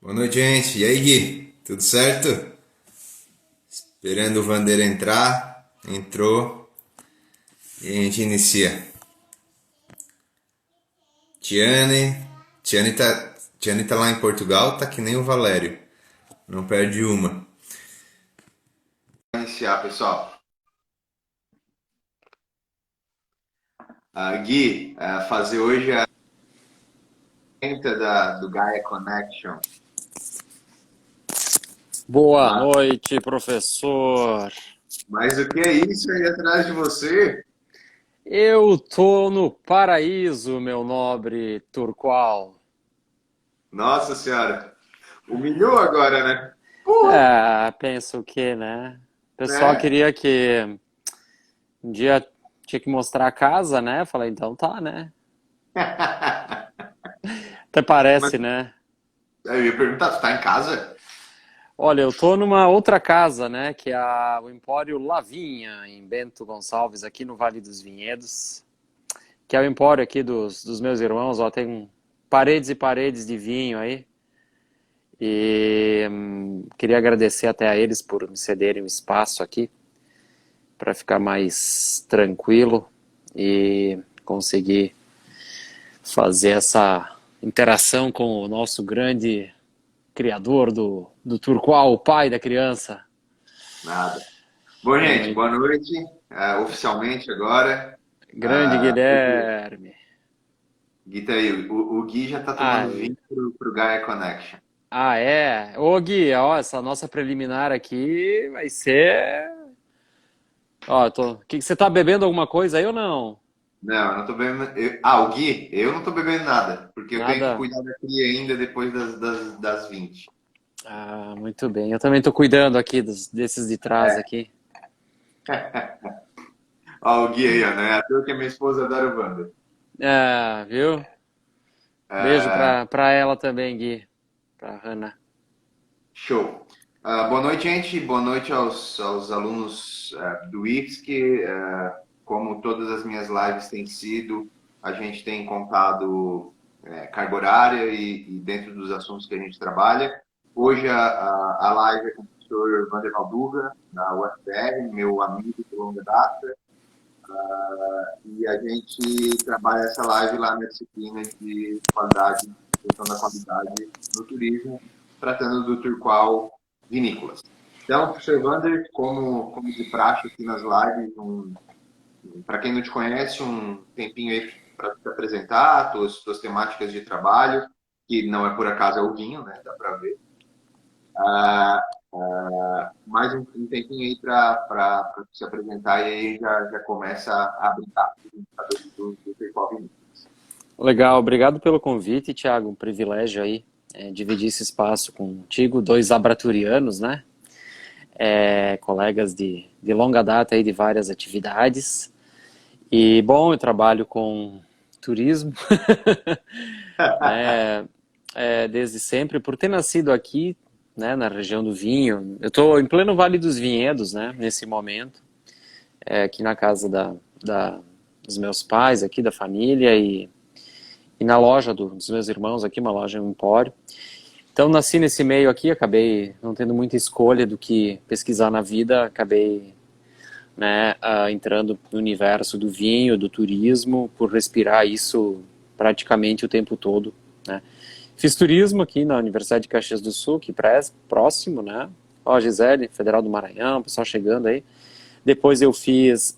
Boa noite, gente. E aí, Gui? Tudo certo? Esperando o Vander entrar. Entrou e a gente inicia. Tiane. Tiane tá lá em Portugal, tá que nem o Valério. Não perde uma. Vamos iniciar, pessoal. Gui, fazer hoje a ferramenta do Gaia Connection. Boa Mas, noite, professor. mas o que é isso aí atrás de você? Eu tô no paraíso, meu nobre Turqual. Nossa senhora, humilhou agora, né? Pô, É, penso que, né? O pessoal né? queria que um dia tinha que mostrar a casa, né? Falei, então tá, né? Até Mas parece, né? eu ia perguntar, tu tá em casa? Olha, eu tô numa outra casa, né? Que é o Empório Lavinha, em Bento Gonçalves, aqui no Vale dos Vinhedos. Que é o empório aqui dos meus irmãos, ó. Tem paredes e paredes de vinho aí. E queria agradecer até a eles por me cederem um espaço aqui para ficar mais tranquilo e conseguir fazer essa interação com o nosso grande criador do Turqual, o pai da criança. Nada. Bom, gente, Muito boa noite. Oficialmente agora. grande Guilherme. Gui tá aí. O Gui já tá tomando Ai, vinho pro Gaia Connection. é. Ô Gui, ó, essa nossa preliminar aqui vai ser. Ó, o que você tá bebendo alguma coisa aí ou não? Não, eu não tô bebendo. O Gui, eu não tô bebendo nada, porque eu tenho que Nada. cuidar da cria ainda depois das 20. Ah, muito bem. Eu também estou cuidando aqui desses de trás aqui. Ó, o Gui aí, ó, né? Até que a minha esposa adora o Wander. Ah, viu? Beijo pra ela também, Gui. Pra Hannah. Show. Boa noite, gente. Boa noite aos alunos do IFSC. Como todas as minhas lives têm sido, a gente tem contado carga horária e dentro dos assuntos que a gente trabalha. Hoje a live é com o professor Vander Valduga, da UFR, meu amigo de longa data, e a gente trabalha essa live lá na disciplina de qualidade, gestão da qualidade no turismo, tratando do Turqual vinícolas. Então, professor Vander, como de praxe aqui nas lives, para quem não te conhece, um tempinho aí para te apresentar, tuas temáticas de trabalho, que não é por acaso é o vinho, né? Dá para ver. Mais um tempinho aí para se apresentar e aí já começa a brincar do Turqual Vinícolas. Legal, obrigado pelo convite, Thiago. Um privilégio aí dividir esse espaço contigo, dois abraturianos, né? Colegas de longa data aí de várias atividades. E, bom, eu trabalho com turismo, né? Desde sempre, por ter nascido aqui, né, na região do vinho. Eu estou em pleno Vale dos Vinhedos, né, nesse momento, aqui na casa dos meus pais, aqui da família, e na loja dos meus irmãos aqui, uma loja um empório. Então, nasci nesse meio aqui, acabei não tendo muita escolha do que pesquisar na vida, acabei, né, entrando no universo do vinho, do turismo, por respirar isso praticamente o tempo todo, né. Fiz turismo aqui na Universidade de Caxias do Sul, que próximo, né? Ó, Gisele, Federal do Maranhão, pessoal chegando aí. Depois eu fiz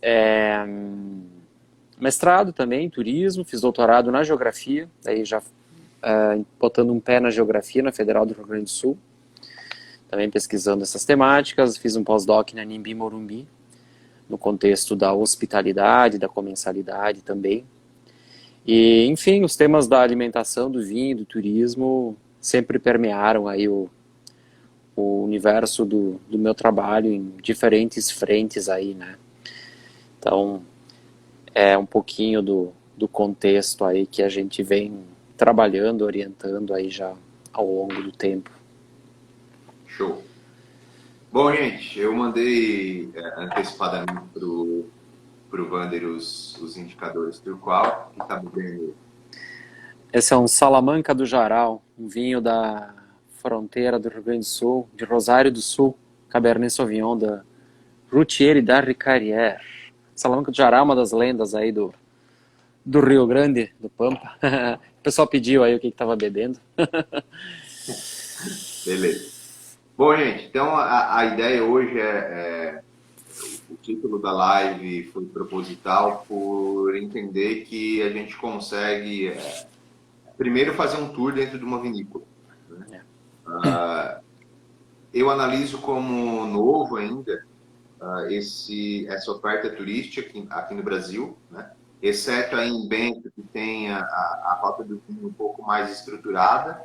mestrado também em turismo, fiz doutorado na geografia, aí já botando um pé na geografia na Federal do Rio Grande do Sul, também pesquisando essas temáticas. Fiz um pós-doc na Nimbi Morumbi, no contexto da hospitalidade, da comensalidade também. E, enfim, os temas da alimentação, do vinho, do turismo sempre permearam aí o universo do meu trabalho em diferentes frentes aí, né? Então, é um pouquinho do contexto aí que a gente vem trabalhando, orientando aí já ao longo do tempo. Show. Bom, gente, eu mandei antecipadamente pro Vander os indicadores Turqual, que está bebendo. Esse é um Salamanca do Jaral, um vinho da fronteira do Rio Grande do Sul, de Rosário do Sul, Cabernet Sauvignon da Routier da Ricarrière. Salamanca do Jará é uma das lendas aí do Rio Grande, do Pampa. O pessoal pediu aí o que estava bebendo. Beleza. Bom, gente, então a ideia hoje o título da live foi proposital por entender que a gente consegue primeiro fazer um tour dentro de uma vinícola, né? Eu analiso como novo ainda essa oferta turística aqui no Brasil, né? Exceto aí em Bento, que tem a rota do vinho um pouco mais estruturada.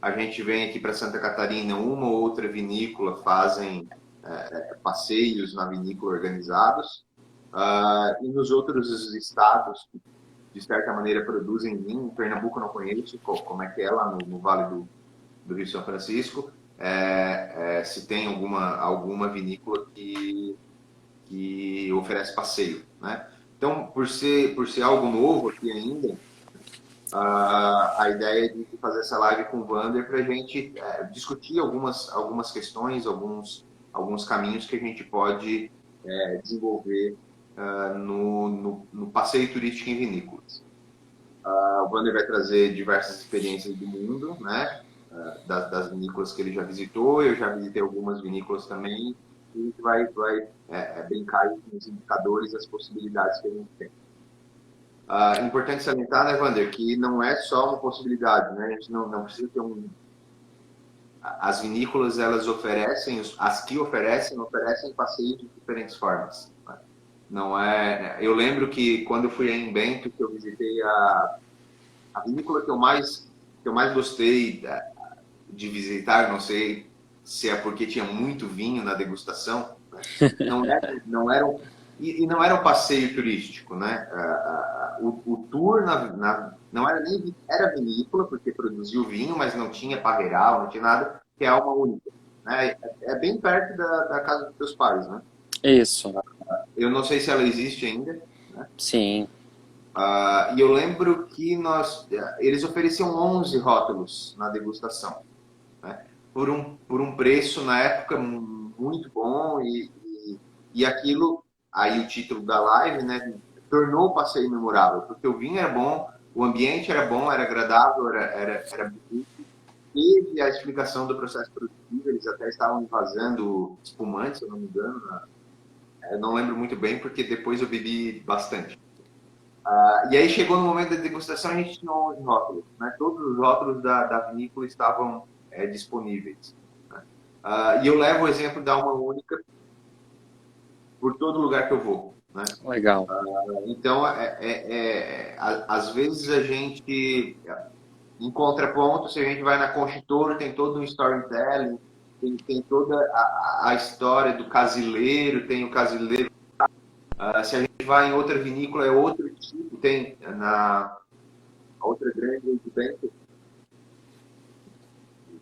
A gente vem aqui para Santa Catarina, uma ou outra vinícola fazem passeios na vinícola organizados. E nos outros estados, de certa maneira, produzem vinho. Pernambuco eu não conheço, como é que é lá no Vale do Rio São Francisco. Se tem alguma vinícola que oferece passeio, né? Então, por ser algo novo aqui ainda, a ideia de fazer essa live com o Wander para a gente discutir algumas questões, alguns caminhos que a gente pode desenvolver no passeio turístico em vinícolas. O Wander vai trazer diversas experiências do mundo, né? Das vinícolas que ele já visitou, eu já visitei algumas vinícolas também, e a gente vai brincar com os indicadores, as possibilidades que a gente tem. Importante salientar, né, Wander, que não é só uma possibilidade, né? A gente não precisa ter as vinícolas, elas oferecem, as que oferecem passeios de diferentes formas, né? Não é... Eu lembro que quando eu fui em Bento, que eu visitei a vinícola que eu mais gostei de visitar, não sei se é porque tinha muito vinho na degustação, né? não era um passeio turístico, né? O tour não era nem era vinícola, porque produziu vinho, mas não tinha parreiral, não tinha nada, que é alma única, né? É bem perto da casa dos teus pais, né? Isso. Eu não sei se ela existe ainda, né? Sim. E eu lembro que eles ofereciam 11 rótulos na degustação, né? Por um preço, na época, muito bom, e aquilo, aí o título da live, né, tornou o passeio memorável, porque o vinho era bom, o ambiente era bom, era agradável, era bonito, teve a explicação do processo produtivo, eles até estavam vazando espumante, se eu não me engano, eu não lembro muito bem, porque depois eu bebi bastante. E aí chegou no momento da degustação, a gente tinha 11 rótulos, né? Todos os rótulos da vinícola estavam disponíveis, né? E eu levo o exemplo da Alma Única por todo lugar que eu vou, né? Legal. Então, às vezes a gente encontra pontos, se a gente vai na Conchitor, tem todo um storytelling, tem toda a história do casileiro, tem o casileiro. Se a gente vai em outra vinícola, é outro tipo. Tem na outra grande de Bento,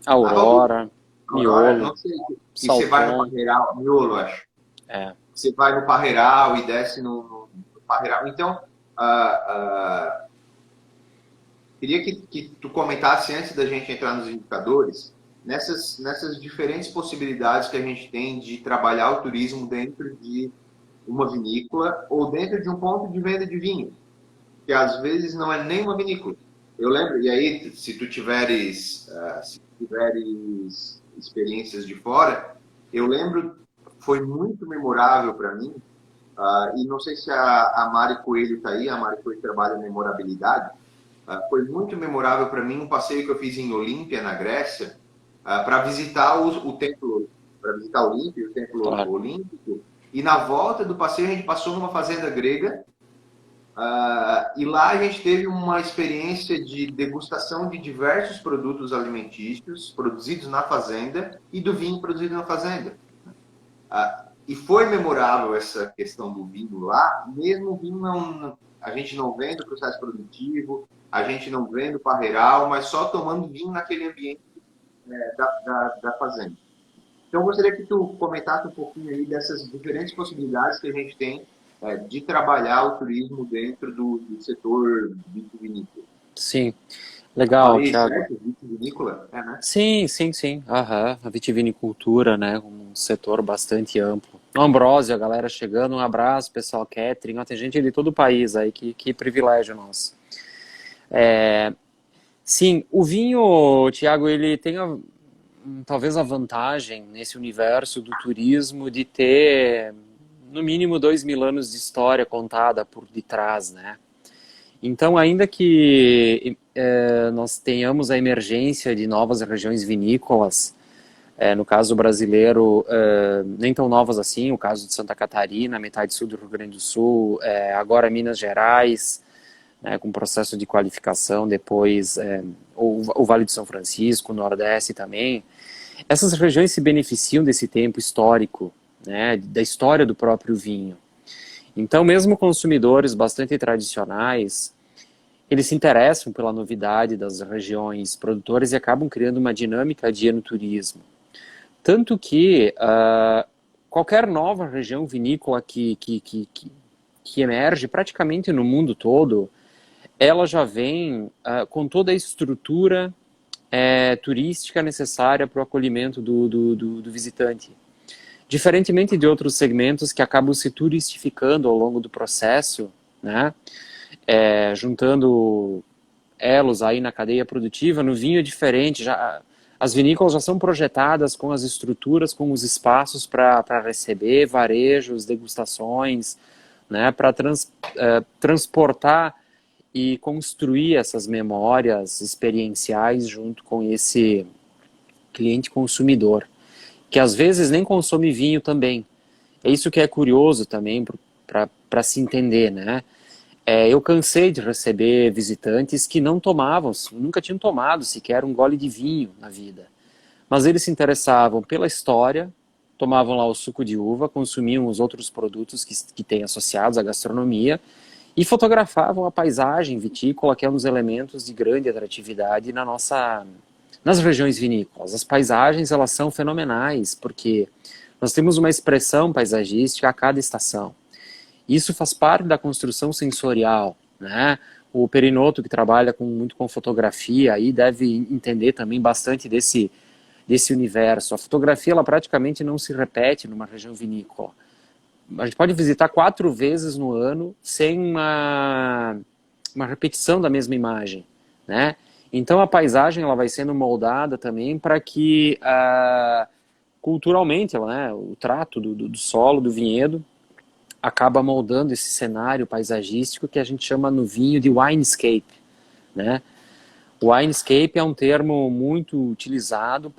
Aurora, Miolo, não sei. E você vai no Parreiral, Miolo, acho. Você vai no Parreiral e desce no Parreiral. Então, queria que tu comentasse, antes da gente entrar nos indicadores, nessas diferentes possibilidades que a gente tem de trabalhar o turismo dentro de uma vinícola ou dentro de um ponto de venda de vinho, que às vezes não é nem uma vinícola. Eu lembro, e aí, se tu tiveres experiências de fora, eu lembro, foi muito memorável para mim, e não sei se a Mari Coelho está aí, a Mari Coelho trabalha em memorabilidade, foi muito memorável para mim um passeio que eu fiz em Olímpia, na Grécia, para visitar o templo, para visitar Olímpia, o templo olímpico, e na volta do passeio a gente passou numa fazenda grega, e lá a gente teve uma experiência de degustação de diversos produtos alimentícios produzidos na fazenda e do vinho produzido na fazenda. E foi memorável essa questão do vinho lá, mesmo o vinho a gente não vendo o processo produtivo, a gente não vendo o parreiral, mas só tomando vinho naquele ambiente da fazenda. Então, eu gostaria que tu comentasse um pouquinho aí dessas diferentes possibilidades que a gente tem de trabalhar o turismo dentro do setor vitivinícola. Sim. Legal, Ali, Thiago. certo? Vitivinícola? É, né? Sim, sim, sim. Aham. A vitivinicultura, né? Um setor bastante amplo. Ambrósio, a galera chegando, um abraço, pessoal, Catherine. Ó, tem gente de todo o país aí, que privilégio nosso. Sim, o vinho, Thiago, ele tem talvez a vantagem nesse universo do turismo de ter no mínimo 2.000 anos de história contada por detrás, né? Então, ainda que nós tenhamos a emergência de novas regiões vinícolas, no caso brasileiro, nem tão novas assim, o caso de Santa Catarina, metade sul do Rio Grande do Sul, agora Minas Gerais, né, com processo de qualificação, depois o Vale do São Francisco, o Nordeste também. Essas regiões se beneficiam desse tempo histórico, né, da história do próprio vinho. Então, mesmo consumidores bastante tradicionais, eles se interessam pela novidade das regiões produtoras e acabam criando uma dinâmica de enoturismo. Tanto que qualquer nova região vinícola que emerge praticamente no mundo todo, ela já vem com toda a estrutura turística necessária para o acolhimento do visitante. Diferentemente de outros segmentos que acabam se turistificando ao longo do processo, né? Juntando elos aí na cadeia produtiva, no vinho é diferente. As vinícolas já são projetadas com as estruturas, com os espaços para receber varejos, degustações, né? Para transportar e construir essas memórias experienciais junto com esse cliente consumidor, que às vezes nem consome vinho também. É isso que é curioso também para se entender, né? Eu cansei de receber visitantes que não tomavam, nunca tinham tomado sequer um gole de vinho na vida. Mas eles se interessavam pela história, tomavam lá o suco de uva, consumiam os outros produtos que têm associados à gastronomia e fotografavam a paisagem vitícola, que é um dos elementos de grande atratividade nas regiões vinícolas. As paisagens, elas são fenomenais, porque nós temos uma expressão paisagística a cada estação. Isso faz parte da construção sensorial, né? O Perinoto, que trabalha muito com fotografia, aí deve entender também bastante desse universo. A fotografia, ela praticamente não se repete numa região vinícola. A gente pode visitar 4 vezes no ano sem uma repetição da mesma imagem, né? Então a paisagem, ela vai sendo moldada também para que culturalmente, né, o trato do solo, do vinhedo, acaba moldando esse cenário paisagístico que a gente chama no vinho de winescape, né? O winescape é um termo muito utilizado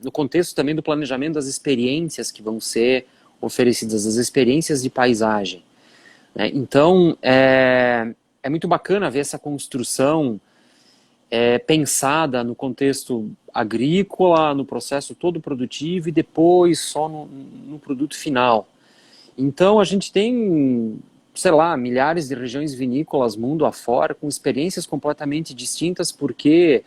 no contexto também do planejamento das experiências que vão ser oferecidas, as experiências de paisagem, né? Então, é muito bacana ver essa construção pensada no contexto agrícola, no processo todo produtivo e depois só no produto final. Então a gente tem, sei lá, milhares de regiões vinícolas mundo afora com experiências completamente distintas porque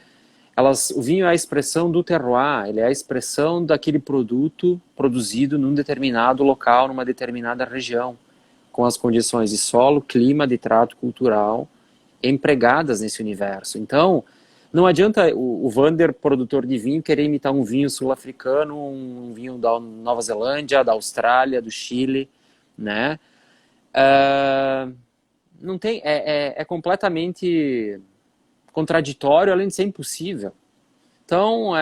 o vinho é a expressão do terroir, ele é a expressão daquele produto produzido num determinado local, numa determinada região, com as condições de solo, clima, de trato cultural empregadas nesse universo. Então, não adianta o Vander, produtor de vinho, querer imitar um vinho sul-africano, um vinho da Nova Zelândia, da Austrália, do Chile, né? Não tem, é completamente contraditório, além de ser impossível. Então,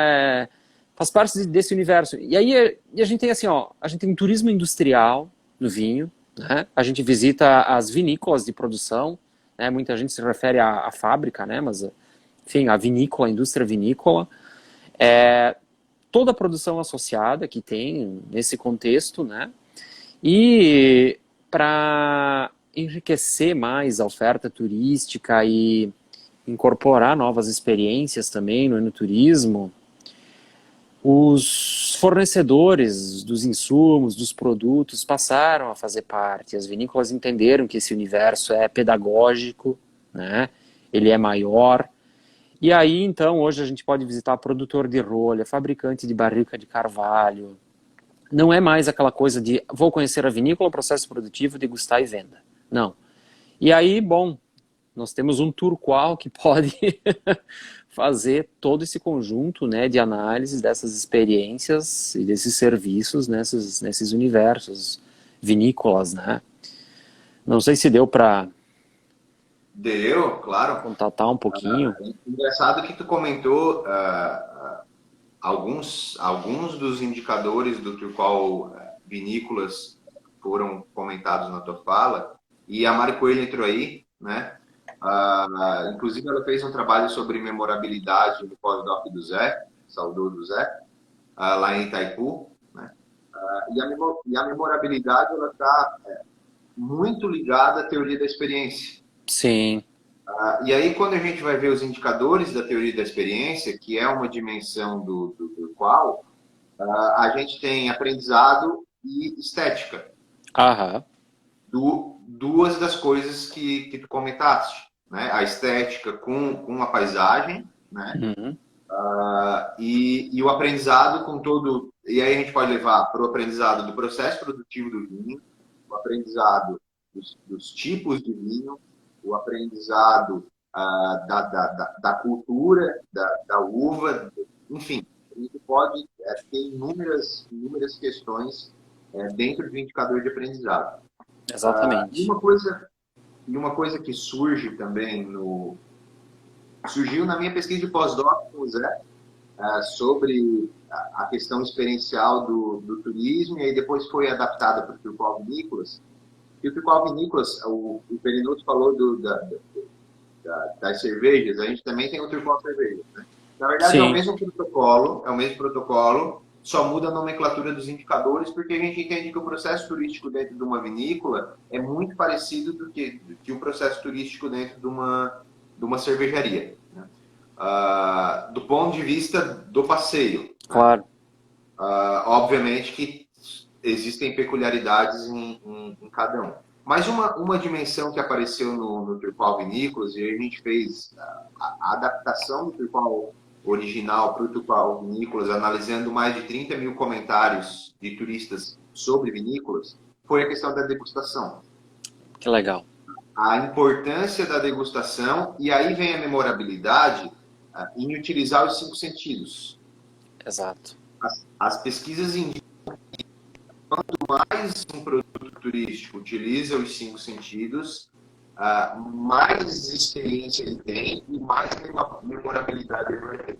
faz parte desse universo. E aí a gente tem assim, ó, a gente tem um turismo industrial no vinho, né? A gente visita as vinícolas de produção, né? Muita gente se refere à fábrica, né? Mas, enfim, a vinícola, a indústria vinícola. Toda a produção associada que tem nesse contexto, né? E para enriquecer mais a oferta turística e incorporar novas experiências também no enoturismo, os fornecedores dos insumos, dos produtos, passaram a fazer parte. As vinícolas entenderam que esse universo é pedagógico, né? Ele é maior. E aí, então, hoje a gente pode visitar produtor de rolha, fabricante de barrica de carvalho. Não é mais aquela coisa de vou conhecer a vinícola, o processo produtivo, degustar e venda. Não. E aí, bom, nós temos um Turqual que pode fazer todo esse conjunto, né, de análises dessas experiências e desses serviços nesses universos vinícolas, né? Não sei se deu para Deu, claro. contatar um pouquinho. Engraçado que tu comentou alguns dos indicadores do Turqual vinícolas foram comentados na tua fala, e a Mari Coelho entrou aí, né? Inclusive ela fez um trabalho sobre memorabilidade no pós-doc do Zé, saudoso Zé, lá em Itaipu, né? E a memorabilidade ela está muito ligada à teoria da experiência. Sim. E aí, quando a gente vai ver os indicadores da teoria da experiência, que é uma dimensão do qual a gente tem aprendizado e estética. Aham. Duas das coisas que tu comentaste, né? A estética com a paisagem, né? Uhum. E o aprendizado com todo... E aí a gente pode levar para o aprendizado do processo produtivo do vinho, o aprendizado dos tipos de vinho, o aprendizado da cultura, da uva, enfim, a gente pode ter inúmeras questões dentro do indicador de aprendizado. Exatamente. E uma coisa que surge também surgiu na minha pesquisa de pós-doc com o Zé, sobre a questão experiencial do turismo, e aí depois foi adaptada para o Turqual Vinícolas. E o Turqual Vinícolas, o Perinoto falou das cervejas, a gente também tem o Turqual Cerveja, né? Na verdade, Sim. é o mesmo protocolo, só muda a nomenclatura dos indicadores, porque a gente entende que o processo turístico dentro de uma vinícola é muito parecido do que o processo turístico dentro de uma cervejaria, né? Do ponto de vista do passeio. Claro. Obviamente que existem peculiaridades em cada um. Mas uma dimensão que apareceu no Turqual Vinícolas, e a gente fez a adaptação do Turqual original para o Turqual Vinícolas, analisando mais de 30 mil comentários de turistas sobre vinícolas, foi a questão da degustação. Que legal. A importância da degustação, e aí vem a memorabilidade em utilizar os 5 sentidos. Exato. As pesquisas indicam que quanto mais um produto turístico utiliza os 5 sentidos, mais experiência ele tem e mais memorabilidade ele vai ter.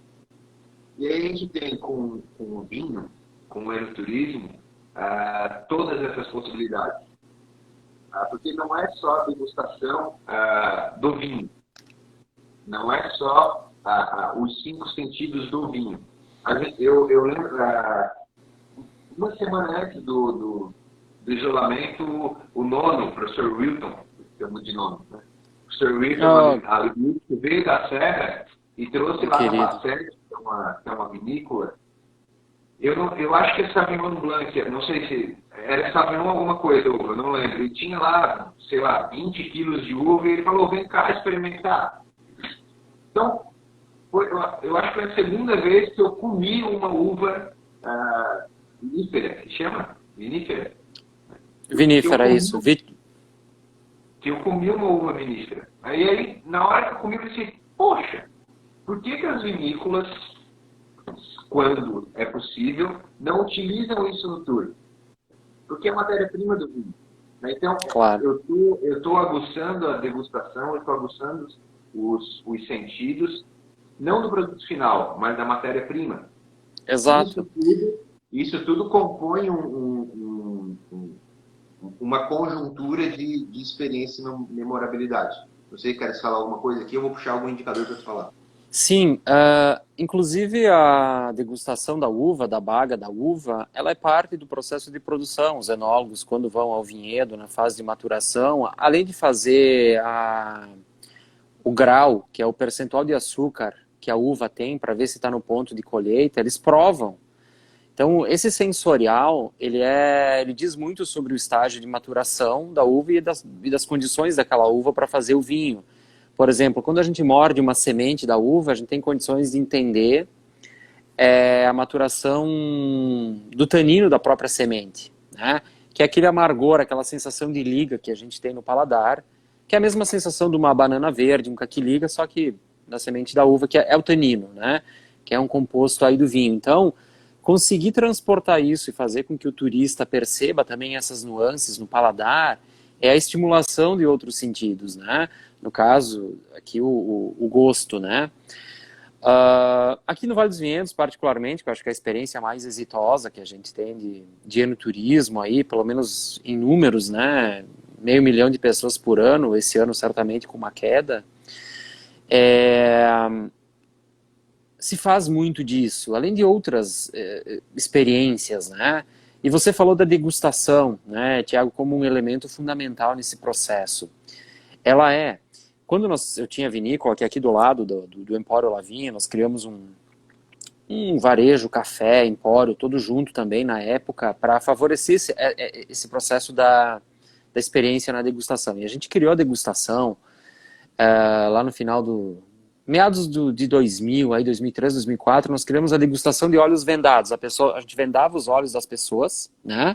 E aí a gente tem com o vinho, com o enoturismo, todas essas possibilidades. Porque não é só a degustação do vinho, não é só os 5 sentidos do vinho. Eu lembro, uma semana antes do isolamento, o nono, o professor Wilton, chamo de nono, né? O professor Wilton veio da Serra e trouxe lá uma Serra, que é uma vinícola. Eu acho que é Sauvignon Blanc, não sei se era Sauvignon alguma coisa, eu não lembro. E tinha lá, sei lá, 20 quilos de uva e ele falou, vem cá experimentar. Então, eu acho que foi a segunda vez que eu comi uma uva vinífera, que chama? Vinífera? Vinífera, isso. Que eu comi uma uva vinífera. Aí, na hora que eu comi, eu pensei, poxa, por que as vinícolas, quando é possível, não utilizam isso no tour? Porque é a matéria-prima do vinho. Então, claro, eu estou aguçando a degustação, eu estou aguçando os sentidos, não do produto final, mas da matéria-prima. Exato. Isso tudo compõe uma conjuntura de experiência e memorabilidade. Você quer falar alguma coisa aqui? Eu vou puxar algum indicador para te falar. Sim, inclusive a degustação da uva, da baga da uva, ela é parte do processo de produção. Os enólogos, quando vão ao vinhedo, na fase de maturação, além de fazer o grau, que é o percentual de açúcar que a uva tem para ver se está no ponto de colheita, eles provam. Então, esse sensorial, ele diz muito sobre o estágio de maturação da uva e das condições daquela uva para fazer o vinho. Por exemplo, quando a gente morde uma semente da uva, a gente tem condições de entender a maturação do tanino da própria semente, né? Que é aquele amargor, aquela sensação de liga que a gente tem no paladar, que é a mesma sensação de uma banana verde, um caquiliga, só que da semente da uva, que é o tanino, né? Que é um composto aí do vinho. Então, conseguir transportar isso e fazer com que o turista perceba também essas nuances no paladar é a estimulação de outros sentidos, né? No caso, aqui o gosto, né? Aqui no Vale dos Vinhedos, particularmente, que eu acho que é a experiência mais exitosa que a gente tem de enoturismo aí, pelo menos em números, né? 500.000 de pessoas por ano, esse ano certamente com uma queda, se faz muito disso, além de outras experiências, né? E você falou da degustação, né, Tiago, como um elemento fundamental nesse processo. Ela é, quando eu tinha a vinícola, que é aqui do lado do Empório Lavinha, nós criamos um varejo, café, empório, todo junto também na época, para favorecer esse processo da experiência na degustação. E a gente criou a degustação lá no final meados de 2000, aí 2003, 2004, nós criamos a degustação de olhos vendados. A gente vendava os olhos das pessoas, né?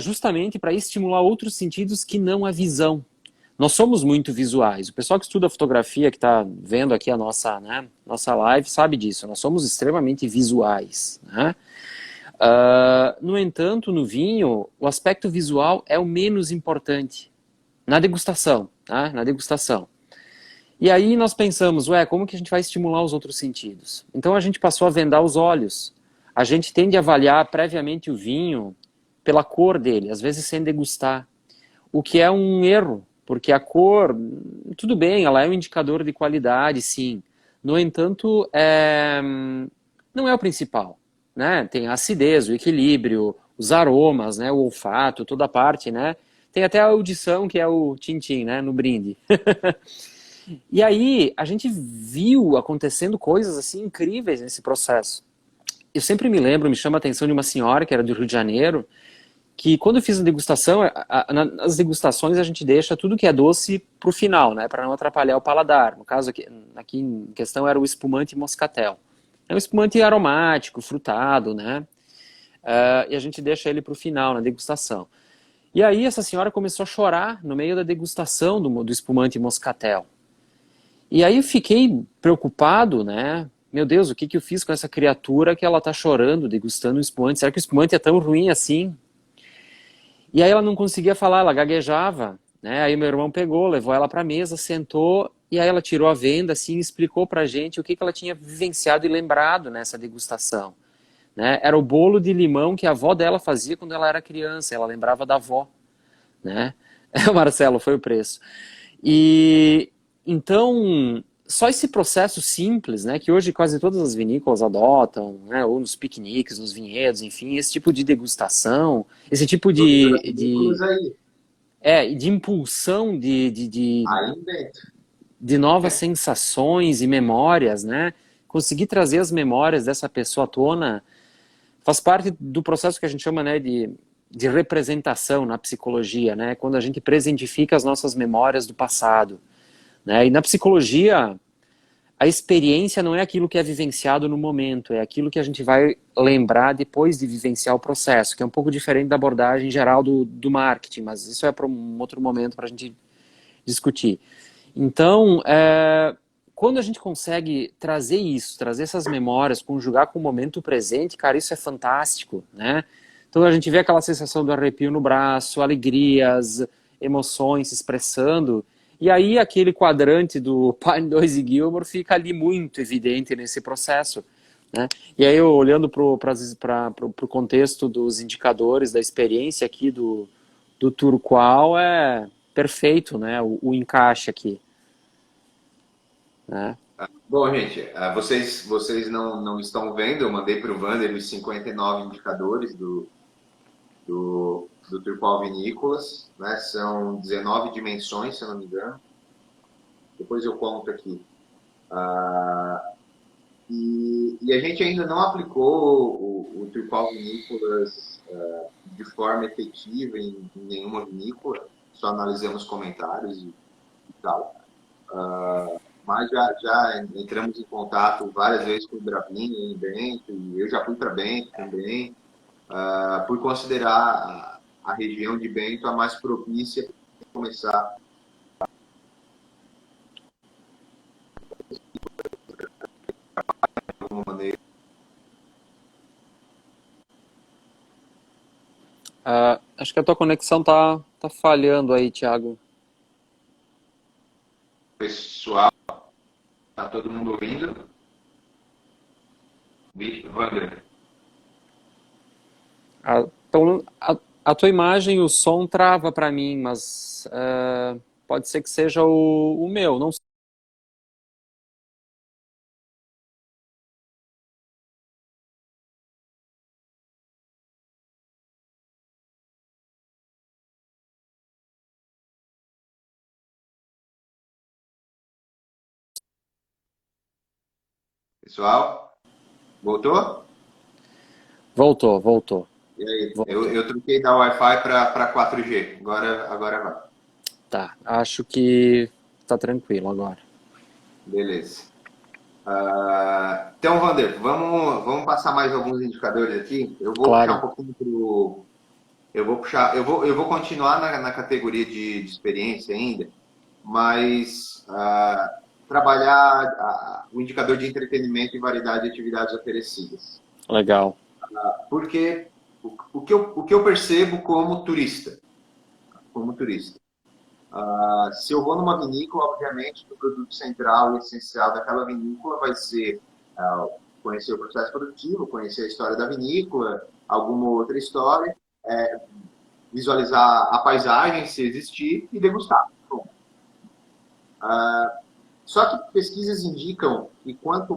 Justamente para estimular outros sentidos que não a visão. Nós somos muito visuais. O pessoal que estuda fotografia, que está vendo aqui a nossa live, sabe disso. Nós somos extremamente visuais, né? No entanto, no vinho, o aspecto visual é o menos importante na degustação, tá? Na degustação. E aí nós pensamos, como que a gente vai estimular os outros sentidos? Então a gente passou a vendar os olhos. A gente tende a avaliar previamente o vinho pela cor dele, às vezes sem degustar. O que é um erro, porque a cor, tudo bem, ela é um indicador de qualidade, sim. No entanto, não é o principal, né? Tem a acidez, o equilíbrio, os aromas, né? O olfato, toda a parte, né? Tem até a audição, que é o tintim, né? No brinde. E aí, a gente viu acontecendo coisas assim incríveis nesse processo. Eu sempre me lembro, me chama a atenção de uma senhora que era do Rio de Janeiro, que quando eu fiz a degustação, nas degustações a gente deixa tudo que é doce pro final, né, para não atrapalhar o paladar. No caso aqui em questão era o espumante moscatel. É um espumante aromático, frutado, né, e a gente deixa ele pro final, na degustação. E aí essa senhora começou a chorar no meio da degustação do espumante moscatel. E aí eu fiquei preocupado, né? Meu Deus, o que eu fiz com essa criatura que ela tá chorando, degustando um espumante? Será que o espumante é tão ruim assim? E aí ela não conseguia falar, ela gaguejava, né? Aí meu irmão pegou, levou ela pra mesa, sentou, e aí ela tirou a venda, assim, e explicou pra gente o que ela tinha vivenciado e lembrado nessa degustação, né? Era o bolo de limão que a avó dela fazia quando ela era criança, ela lembrava da avó, né? Marcelo, foi o preço. E então, só esse processo simples, né, que hoje quase todas as vinícolas adotam, né, ou nos piqueniques, nos vinhedos, enfim, esse tipo de degustação, esse tipo de impulsão de novas sensações e memórias, né, conseguir trazer as memórias dessa pessoa à tona faz parte do processo que a gente chama, né, de representação na psicologia, né, quando a gente presentifica as nossas memórias do passado, né, e na psicologia a experiência não é aquilo que é vivenciado no momento, é aquilo que a gente vai lembrar depois de vivenciar o processo, que é um pouco diferente da abordagem geral do marketing, mas isso é para um outro momento para a gente discutir. Então, quando a gente consegue trazer isso, trazer essas memórias, conjugar com o momento presente, cara, isso é fantástico, né? Então a gente vê aquela sensação do arrepio no braço, alegrias, emoções se expressando, e aí aquele quadrante do Pine 2 e Gilmore fica ali muito evidente nesse processo, né? E aí eu olhando para o contexto dos indicadores da experiência aqui do Turqual, é perfeito, né? O encaixe aqui, né? Bom, gente, vocês não estão vendo, eu mandei para o Vander os 59 indicadores do Turqual Vinícolas, né? São 19 dimensões, se eu não me engano. Depois eu conto aqui. E a gente ainda não aplicou o Turqual Vinícolas de forma efetiva em nenhuma vinícola, só analisamos comentários e tal. Mas já entramos em contato várias vezes com o Brabini em Bento, e eu já fui para Bento também, por considerar a região de Bento a mais propícia para começar alguma maneira. Acho que a tua conexão tá falhando aí, Thiago. Pessoal, tá todo mundo ouvindo? Wander. A tua imagem, o som trava para mim, mas pode ser que seja o meu. Não sei. Pessoal, voltou? Voltou. E aí? Voltou. Eu troquei da Wi-Fi para 4G. Agora vai. Tá, acho que tá tranquilo agora. Beleza. Então, Wander, vamos passar mais alguns indicadores aqui. Eu vou puxar um Claro, pouquinho pro. Eu vou continuar na categoria de experiência ainda, mas trabalhar o indicador de entretenimento e variedade de atividades oferecidas. legal. Porque o que eu percebo como turista, se eu vou numa vinícola, obviamente, o produto central e essencial daquela vinícola vai ser conhecer o processo produtivo, conhecer a história da vinícola, alguma outra história, visualizar a paisagem, se existir, e degustar. Bom, só que pesquisas indicam que quanto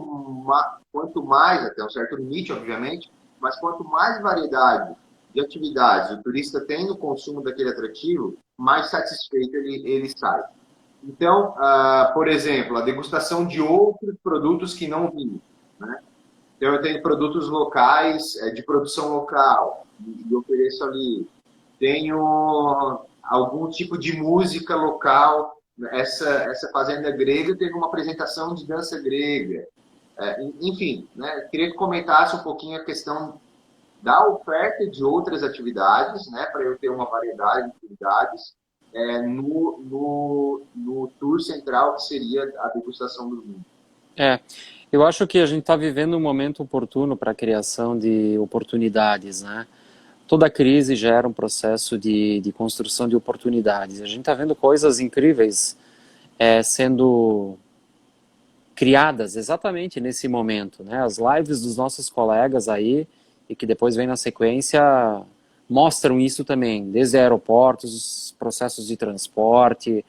mais, até um certo limite, obviamente, mas quanto mais variedade de atividades o turista tem no consumo daquele atrativo, mais satisfeito ele sai. Então, por exemplo, a degustação de outros produtos que não vinho. Né? Então, eu tenho produtos locais, de produção local, e ofereço ali. Tenho algum tipo de música local. Essa fazenda grega teve uma apresentação de dança grega. Enfim, né? Queria que comentasse um pouquinho a questão da oferta de outras atividades, né? Para eu ter uma variedade de atividades no tour central, que seria a degustação do vinho. É, eu acho que a gente está vivendo um momento oportuno para a criação de oportunidades, né? Toda crise gera um processo de construção de oportunidades. A gente está vendo coisas incríveis sendo criadas exatamente nesse momento, né? As lives dos nossos colegas aí, e que depois vem na sequência, mostram isso também, desde aeroportos, processos de transporte,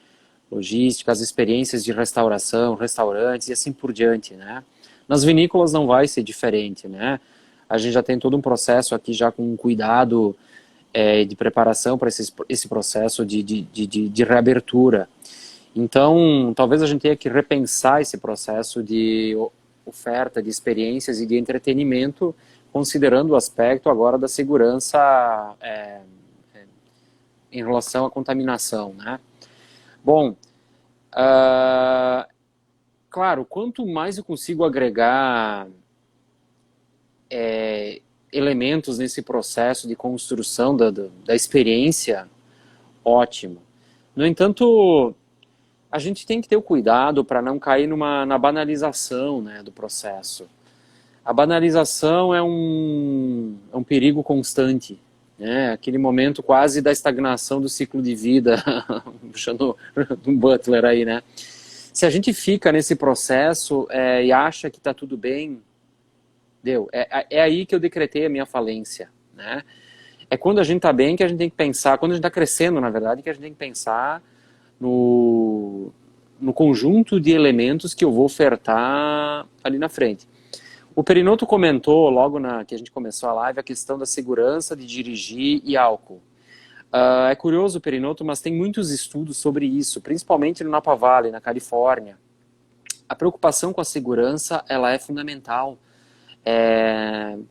logística, as experiências de restauração, restaurantes e assim por diante, né? Nas vinícolas não vai ser diferente, né? A gente já tem todo um processo aqui já com um cuidado de preparação para esse processo de reabertura. Então, talvez a gente tenha que repensar esse processo de oferta de experiências e de entretenimento, considerando o aspecto agora da segurança em relação à contaminação, né? Bom, claro, quanto mais eu consigo agregar elementos nesse processo de construção da experiência, ótimo. No entanto, a gente tem que ter o cuidado para não cair na banalização, né, do processo. A banalização é um perigo constante, né? Aquele momento quase da estagnação do ciclo de vida, puxando um Butler aí, né? Se a gente fica nesse processo e acha que está tudo bem, deu. É aí que eu decretei a minha falência, né? É quando a gente está bem que a gente tem que pensar, quando a gente está crescendo, na verdade, que a gente tem que pensar no conjunto de elementos que eu vou ofertar ali na frente. O Perinoto comentou, logo que a gente começou a live, a questão da segurança de dirigir e álcool. É curioso o Perinoto, mas tem muitos estudos sobre isso, principalmente no Napa Valley, na Califórnia. A preocupação com a segurança, ela é fundamental.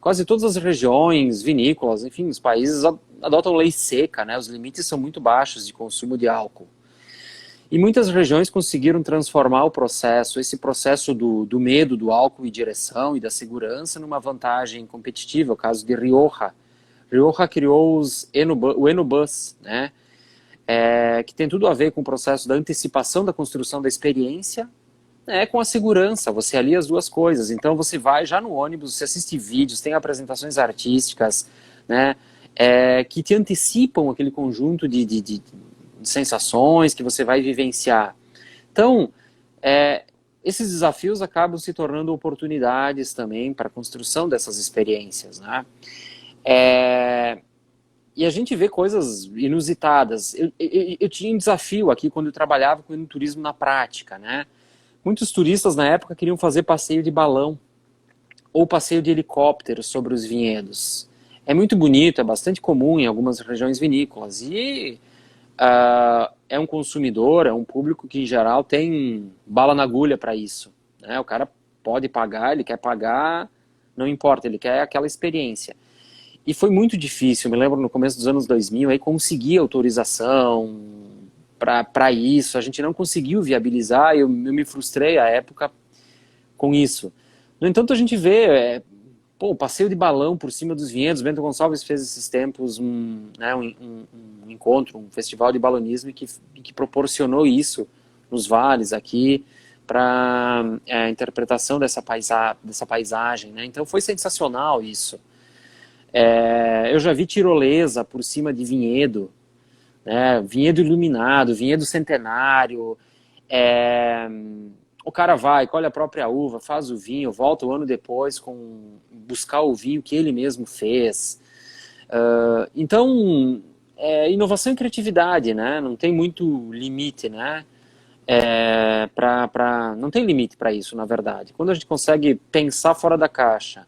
Quase todas as regiões, vinícolas, enfim, os países adotam lei seca, né? Os limites são muito baixos de consumo de álcool. E muitas regiões conseguiram transformar esse processo do medo do álcool e direção e da segurança numa vantagem competitiva, o caso de Rioja. Rioja criou o Enobus, né? Que tem tudo a ver com o processo da antecipação da construção da experiência, com a segurança, você alia as duas coisas. Então você vai já no ônibus, você assiste vídeos, tem apresentações artísticas, né, que te antecipam aquele conjunto de sensações que você vai vivenciar. Então, esses desafios acabam se tornando oportunidades também para a construção dessas experiências, né? E a gente vê coisas inusitadas. Eu tinha um desafio aqui quando eu trabalhava com turismo na prática, né? Muitos turistas na época queriam fazer passeio de balão ou passeio de helicóptero sobre os vinhedos. É muito bonito, é bastante comum em algumas regiões vinícolas e é um consumidor, é um público que em geral tem bala na agulha para isso, né? O cara pode pagar, ele quer pagar, não importa, ele quer aquela experiência. E foi muito difícil, me lembro no começo dos anos 2000, aí conseguir autorização para isso, a gente não conseguiu viabilizar, eu me frustrei à época com isso. No entanto, a gente vê o passeio de balão por cima dos vinhedos. Bento Gonçalves fez esses tempos um encontro, um festival de balonismo que proporcionou isso nos vales aqui para a interpretação dessa paisagem, né? Então foi sensacional isso. Eu já vi tirolesa por cima de vinhedo, né? Vinhedo iluminado, vinhedo centenário. É, o cara vai, colhe a própria uva, faz o vinho, volta um ano depois com buscar o vinho que ele mesmo fez. Então, inovação e criatividade, né? Não tem muito limite, né? Não tem limite para isso, na verdade. Quando a gente consegue pensar fora da caixa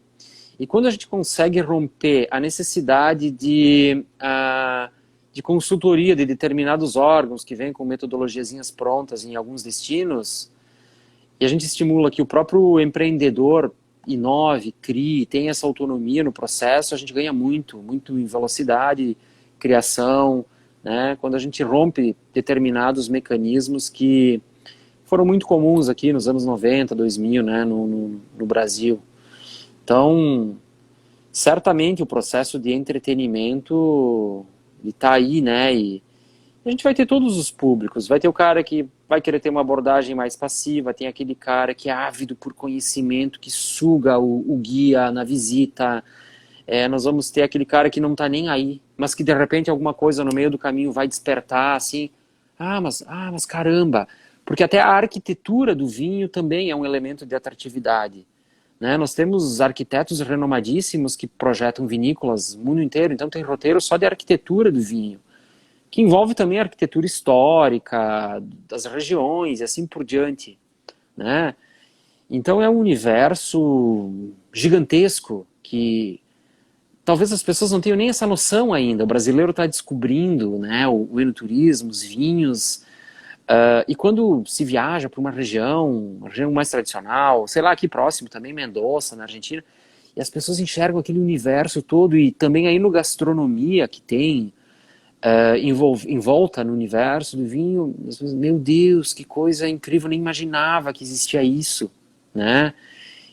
e quando a gente consegue romper a necessidade de consultoria de determinados órgãos que vêm com metodologiazinhas prontas em alguns destinos, e a gente estimula que o próprio empreendedor inove, crie, tenha essa autonomia no processo, a gente ganha muito, muito em velocidade, criação, né? Quando a gente rompe determinados mecanismos que foram muito comuns aqui nos anos 90, 2000, né, no Brasil. Então, certamente o processo de entretenimento está aí, né? E a gente vai ter todos os públicos. Vai ter o cara que vai querer ter uma abordagem mais passiva, tem aquele cara que é ávido por conhecimento, que suga o guia na visita. Nós vamos ter aquele cara que não está nem aí, mas que de repente alguma coisa no meio do caminho vai despertar, assim, mas caramba, porque até a arquitetura do vinho também é um elemento de atratividade, né? Nós temos arquitetos renomadíssimos que projetam vinícolas no mundo inteiro, então tem roteiro só de arquitetura do vinho, que envolve também a arquitetura histórica das regiões e assim por diante, né? Então é um universo gigantesco que talvez as pessoas não tenham nem essa noção ainda. O brasileiro está descobrindo, né, o enoturismo, os vinhos. E quando se viaja para uma região mais tradicional, sei lá, aqui próximo também, Mendoza, na Argentina, e as pessoas enxergam aquele universo todo, e também a enogastronomia que tem em volta no universo do vinho, as pessoas, meu Deus, que coisa incrível, eu nem imaginava que existia isso, né?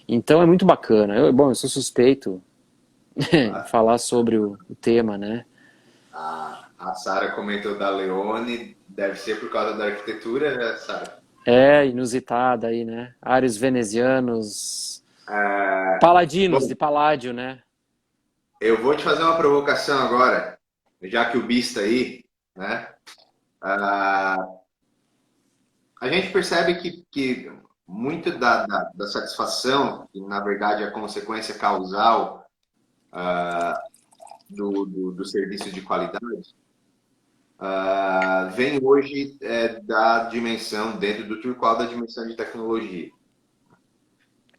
Então é muito bacana. Eu sou suspeito falar sobre o tema, né? A Sara comentou da Leone, deve ser por causa da arquitetura, né, Sara? Inusitada aí, né? Áreos venezianos, Bom, de Paládio, né? eu vou te fazer uma provocação agora, já que o Bi está aí, né? A gente percebe que muito da satisfação, que na verdade é a consequência causal do serviço de qualidade, vem hoje da dimensão, dentro do Turqual, da dimensão de tecnologia.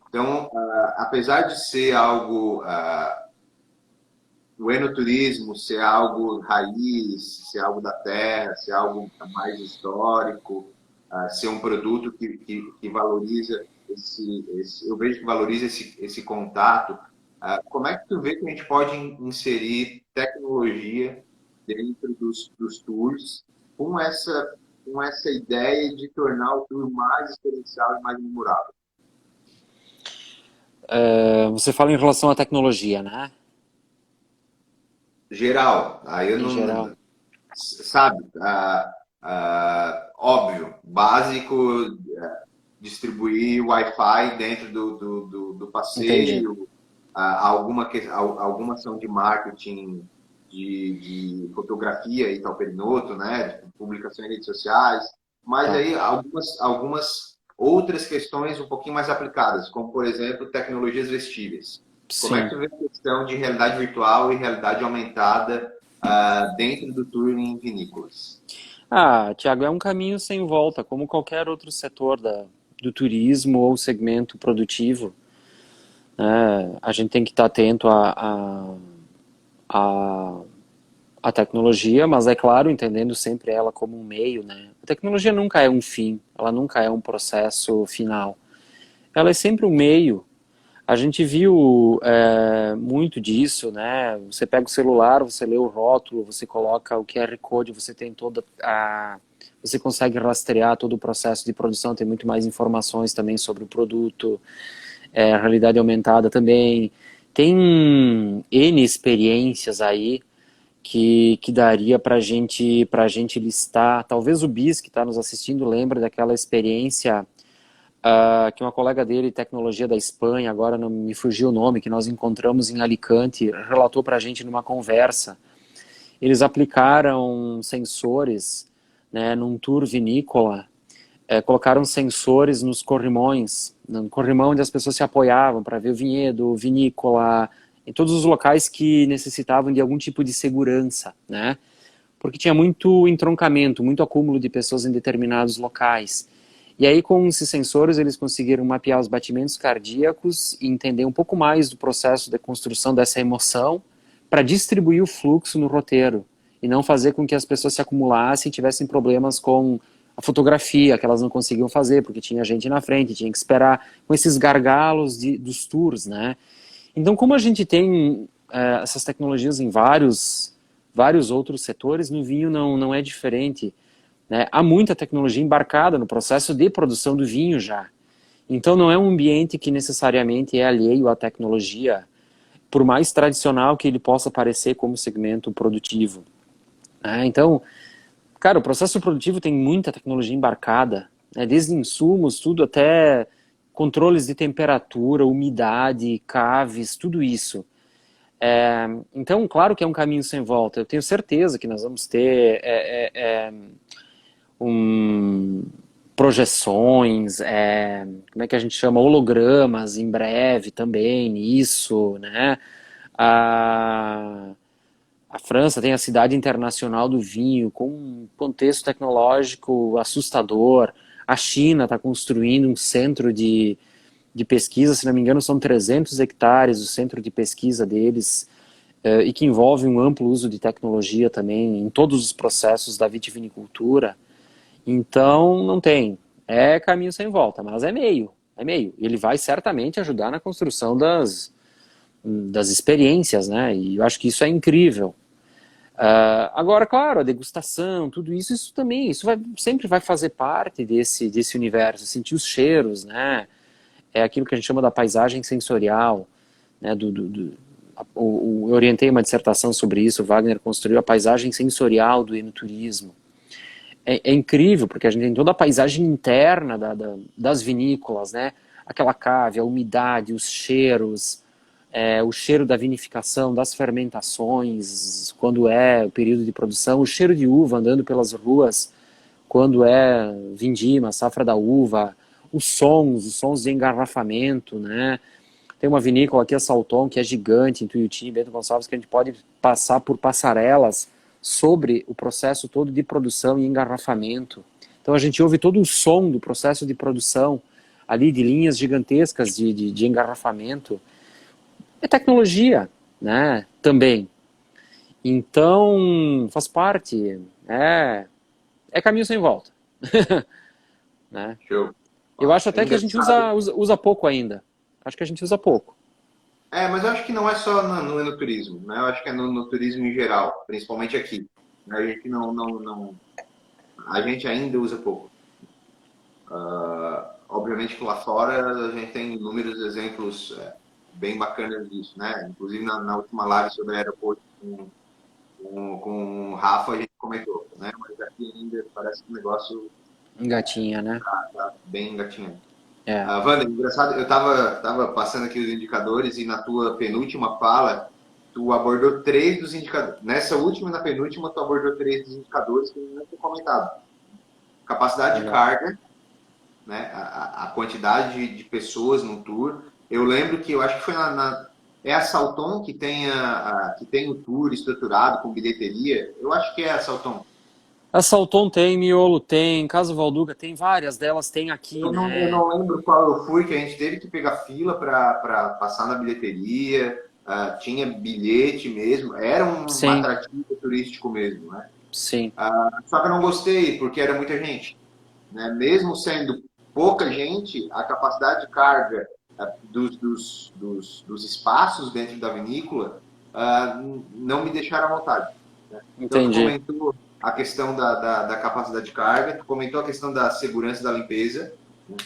Então, apesar de ser algo, o enoturismo ser algo raiz, ser algo da terra, ser algo mais histórico, ser um produto que valoriza eu vejo que valoriza esse contato. Como é que tu vê que a gente pode inserir tecnologia dentro dos tours com essa ideia de tornar o tour mais experiencial e mais memorável? Você fala em relação à tecnologia, né? Geral, aí eu Em geral. não, sabe, óbvio, básico, distribuir Wi-Fi dentro do Entendi. passeio, alguma ação de marketing de fotografia e tal, perinoto, né? De publicação em redes sociais, mas Tá. aí algumas outras questões um pouquinho mais aplicadas, como, por exemplo, tecnologias vestíveis. Como é que Sim. tu vê a questão de realidade virtual e realidade aumentada dentro do touring em vinícolas? Ah, Tiago, é um caminho sem volta, como qualquer outro setor do turismo ou segmento produtivo, né? A gente tem que estar atento a, a tecnologia, mas é claro, entendendo sempre ela como um meio, né? A tecnologia nunca é um fim, ela nunca é um processo final. Ela é sempre um meio. A gente viu muito disso, né? Você pega o celular, você lê o rótulo, você coloca o QR Code, você tem toda a... Você consegue rastrear todo o processo de produção, tem muito mais informações também sobre o produto, realidade aumentada também. Tem N experiências aí que daria para gente listar. Talvez o Bis, que está nos assistindo, lembre daquela experiência que uma colega dele, tecnologia da Espanha, agora não me fugiu o nome, que nós encontramos em Alicante, relatou para a gente numa conversa. Eles aplicaram sensores, né, num tour vinícola, colocaram sensores nos corrimões, no corrimão onde as pessoas se apoiavam para ver o vinhedo, vinícola, em todos os locais que necessitavam de algum tipo de segurança, né? Porque tinha muito entroncamento, muito acúmulo de pessoas em determinados locais. E aí, com esses sensores, eles conseguiram mapear os batimentos cardíacos e entender um pouco mais do processo de construção dessa emoção para distribuir o fluxo no roteiro e não fazer com que as pessoas se acumulassem e tivessem problemas com a fotografia, que elas não conseguiam fazer, porque tinha gente na frente, tinha que esperar, com esses gargalos dos tours, né? Então, como a gente tem essas tecnologias em vários outros setores, no vinho não é diferente, né? Há muita tecnologia embarcada no processo de produção do vinho já. Então não é um ambiente que necessariamente é alheio à tecnologia, por mais tradicional que ele possa parecer como segmento produtivo. Então, cara, o processo produtivo tem muita tecnologia embarcada, né? Desde insumos, tudo até controles de temperatura, umidade, caves, tudo isso. Então, claro que é um caminho sem volta. Eu tenho certeza que nós vamos ter um, projeções, como é que a gente chama, hologramas em breve também nisso, né? A, a França tem a Cidade Internacional do Vinho, com um contexto tecnológico assustador. A China está construindo um centro de pesquisa, se não me engano, são 300 hectares o centro de pesquisa deles, e que envolve um amplo uso de tecnologia também em todos os processos da vitivinicultura. Então, não tem. É caminho sem volta, mas é meio. É meio. Ele vai certamente ajudar na construção das experiências, né? E eu acho que isso é incrível. Agora, claro, a degustação, tudo isso, isso também, sempre vai fazer parte desse universo, sentir os cheiros, né? É aquilo que a gente chama da paisagem sensorial, né? Eu orientei uma dissertação sobre isso, o Wagner construiu a paisagem sensorial do enoturismo. É incrível, porque a gente tem toda a paisagem interna das vinícolas, né? Aquela cave, a umidade, os cheiros, o cheiro da vinificação, das fermentações, quando é o período de produção, o cheiro de uva andando pelas ruas, quando é vindima, safra da uva, os sons de engarrafamento, né? Tem uma vinícola aqui, a Salton, que é gigante, em Tuiuti, Bento Gonçalves, que a gente pode passar por passarelas sobre o processo todo de produção e engarrafamento. Então a gente ouve todo o som do processo de produção ali de linhas gigantescas de engarrafamento. É tecnologia, né? Também. Então faz parte. É caminho sem volta. Né? Show. Eu Ó, acho é até que a gente engraçado. usa pouco ainda. Acho que a gente usa pouco. Mas eu acho que não é só no enoturismo, né? Eu acho que é no turismo em geral, principalmente aqui. A gente a gente ainda usa pouco. Obviamente que lá fora a gente tem inúmeros exemplos bem bacanas disso, né? Inclusive na última live sobre aeroporto com o Rafa a gente comentou, né? Mas aqui ainda parece que o negócio Engatinha, né? tá bem engatinhando. É, Wanda, engraçado, eu tava passando aqui os indicadores e na tua penúltima fala, tu abordou três dos indicadores. Nessa última e na penúltima, tu abordou três dos indicadores que eu não tinha comentado. Capacidade de legal. carga, né? A quantidade de pessoas no tour. Eu lembro que eu acho que foi é a Salton que tem, que tem o tour estruturado com bilheteria. Eu acho que é a Salton. A Salton tem, Miolo tem, Casa Valduca tem, várias delas tem aqui, Eu né? não lembro qual eu fui, que a gente teve que pegar fila para passar na bilheteria. Tinha bilhete mesmo. Era um Sim, atrativo turístico mesmo, né? sim, Só que eu não gostei, porque era muita gente. Né? Mesmo sendo pouca gente, a capacidade de carga dos espaços dentro da vinícola não me deixaram à vontade. Né? Então, tu entendi. comentou a questão da capacidade de carga, tu comentou a questão da segurança e da limpeza, né?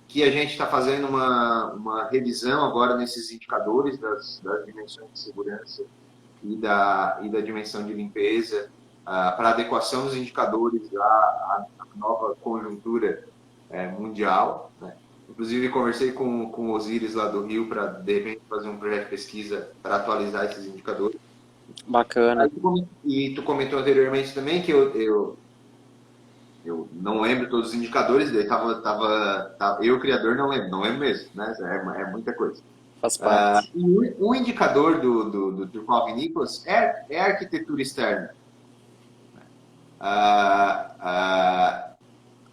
Que a gente está fazendo uma revisão agora nesses indicadores das dimensões de segurança e da dimensão de limpeza, para adequação dos indicadores à nova conjuntura mundial. Né? Inclusive, conversei com o Osiris lá do Rio para, de repente, fazer um projeto de pesquisa para atualizar esses indicadores. Bacana. E tu comentou anteriormente também que eu não lembro todos os indicadores, daí eu, criador, não lembro mesmo, né? É muita coisa. Faz parte. E um indicador do Turqual Vinícolas é a arquitetura externa. Ah, ah,